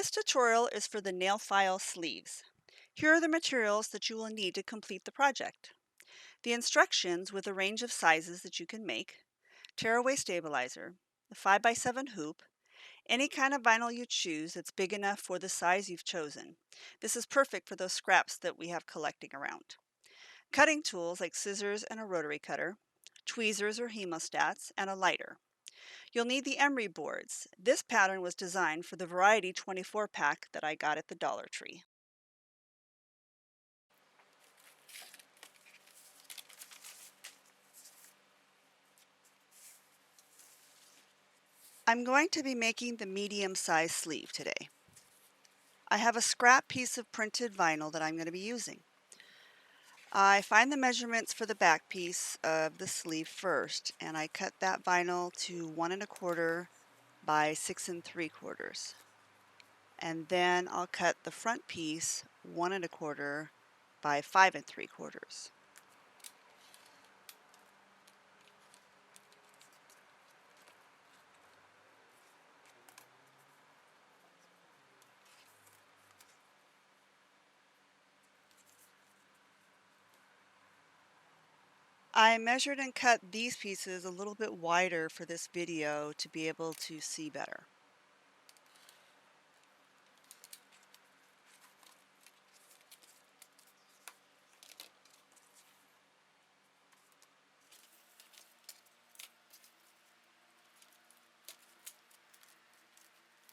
This tutorial is for the nail file sleeves. Here are the materials that you will need to complete the project. The instructions with a range of sizes that you can make, tearaway stabilizer, the 5x7 hoop, any kind of vinyl you choose that's big enough for the size you've chosen. This is perfect for those scraps that we have collecting around. Cutting tools like scissors and a rotary cutter, tweezers or hemostats, and a lighter. You'll need the emery boards. This pattern was designed for the Variety 24 pack that I got at the Dollar Tree. I'm going to be making the medium size sleeve today. I have a scrap piece of printed vinyl that I'm going to be using. I find the measurements for the back piece of the sleeve first, and I cut that vinyl to 1 1/4 by 6 3/4. And then I'll cut the front piece 1 1/4 by 5 3/4. I measured and cut these pieces a little bit wider for this video to be able to see better.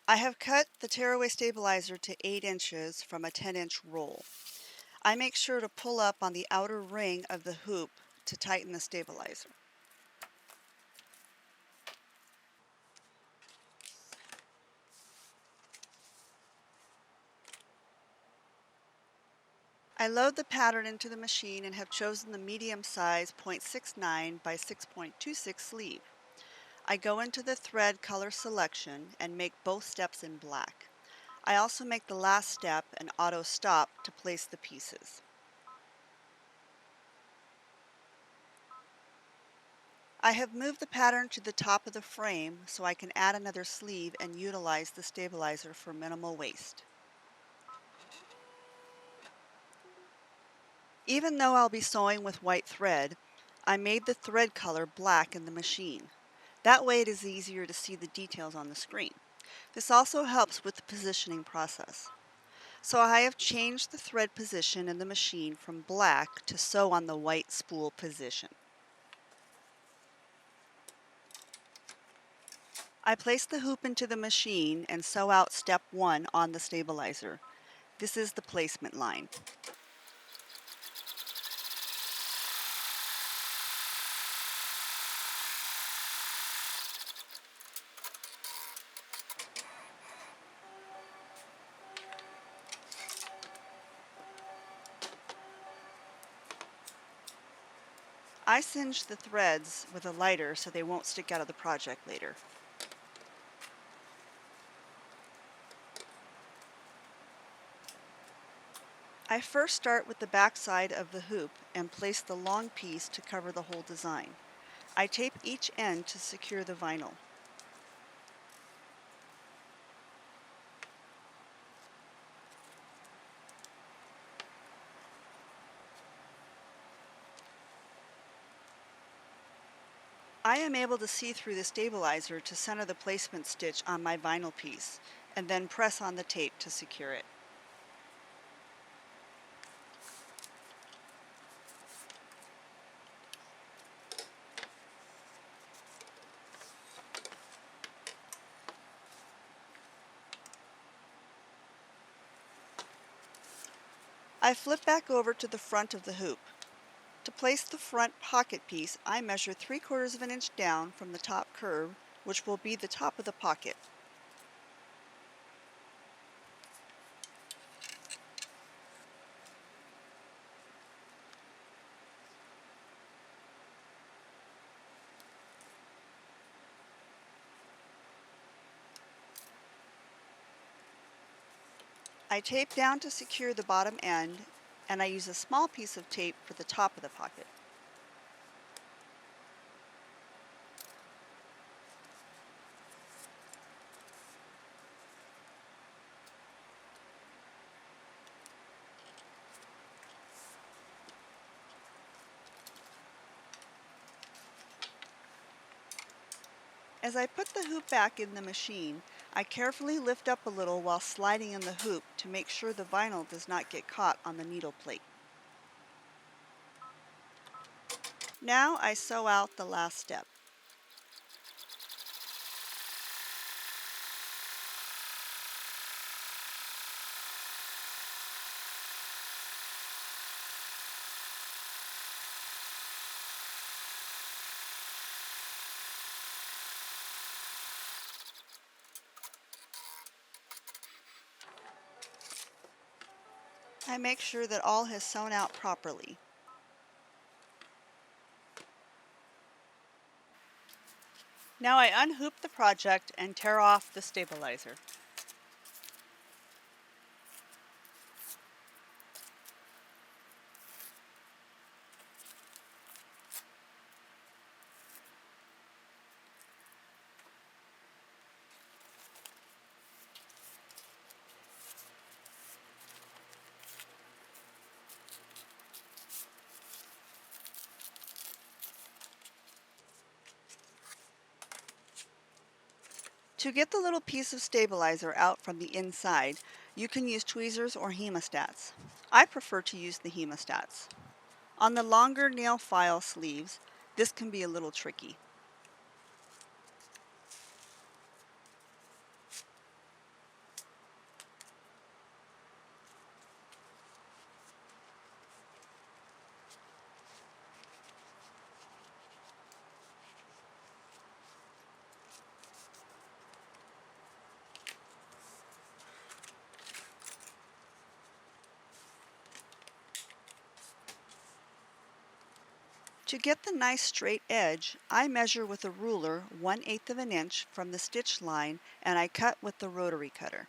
I have cut the tearaway stabilizer to 8 inches from a 10-inch roll. I make sure to pull up on the outer ring of the hoop to tighten the stabilizer. I load the pattern into the machine and have chosen the medium size 0.69 by 6.26 sleeve. I go into the thread color selection and make both steps in black. I also make the last step an auto stop to place the pieces. I have moved the pattern to the top of the frame so I can add another sleeve and utilize the stabilizer for minimal waste. Even though I'll be sewing with white thread, I made the thread color black in the machine. That way it is easier to see the details on the screen. This also helps with the positioning process. So I have changed the thread position in the machine from black to sew on the white spool position. I place the hoop into the machine and sew out step 1 on the stabilizer. This is the placement line. I singe the threads with a lighter so they won't stick out of the project later. I first start with the back side of the hoop and place the long piece to cover the whole design. I tape each end to secure the vinyl. I am able to see through the stabilizer to center the placement stitch on my vinyl piece and then press on the tape to secure it. I flip back over to the front of the hoop. To place the front pocket piece, I measure 3/4 of an inch down from the top curve, which will be the top of the pocket. I tape down to secure the bottom end, and I use a small piece of tape for the top of the pocket. As I put the hoop back in the machine, I carefully lift up a little while sliding in the hoop to make sure the vinyl does not get caught on the needle plate. Now I sew out the last step. I make sure that all has sewn out properly. Now I unhoop the project and tear off the stabilizer. To get the little piece of stabilizer out from the inside, you can use tweezers or hemostats. I prefer to use the hemostats. On the longer nail file sleeves, this can be a little tricky. To get the nice straight edge, I measure with a ruler 1/8 of an inch from the stitch line and I cut with the rotary cutter.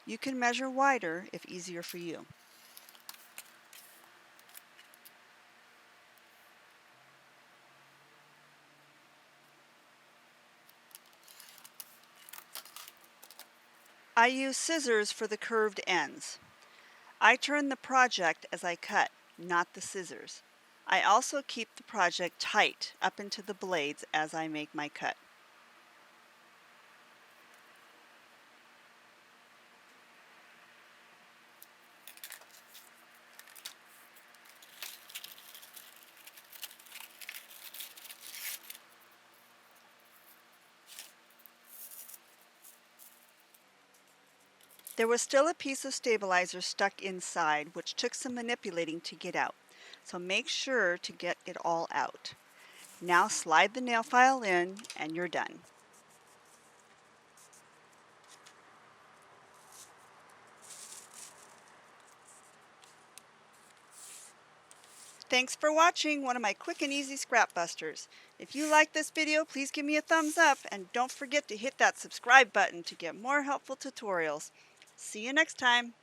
You can measure wider if easier for you. I use scissors for the curved ends. I turn the project as I cut, not the scissors. I also keep the project tight up into the blades as I make my cut. There was still a piece of stabilizer stuck inside, which took some manipulating to get out. So make sure to get it all out. Now slide the nail file in and you're done. Thanks for watching one of my quick and easy scrap busters. If you like this video, please give me a thumbs up and don't forget to hit that subscribe button to get more helpful tutorials. See you next time.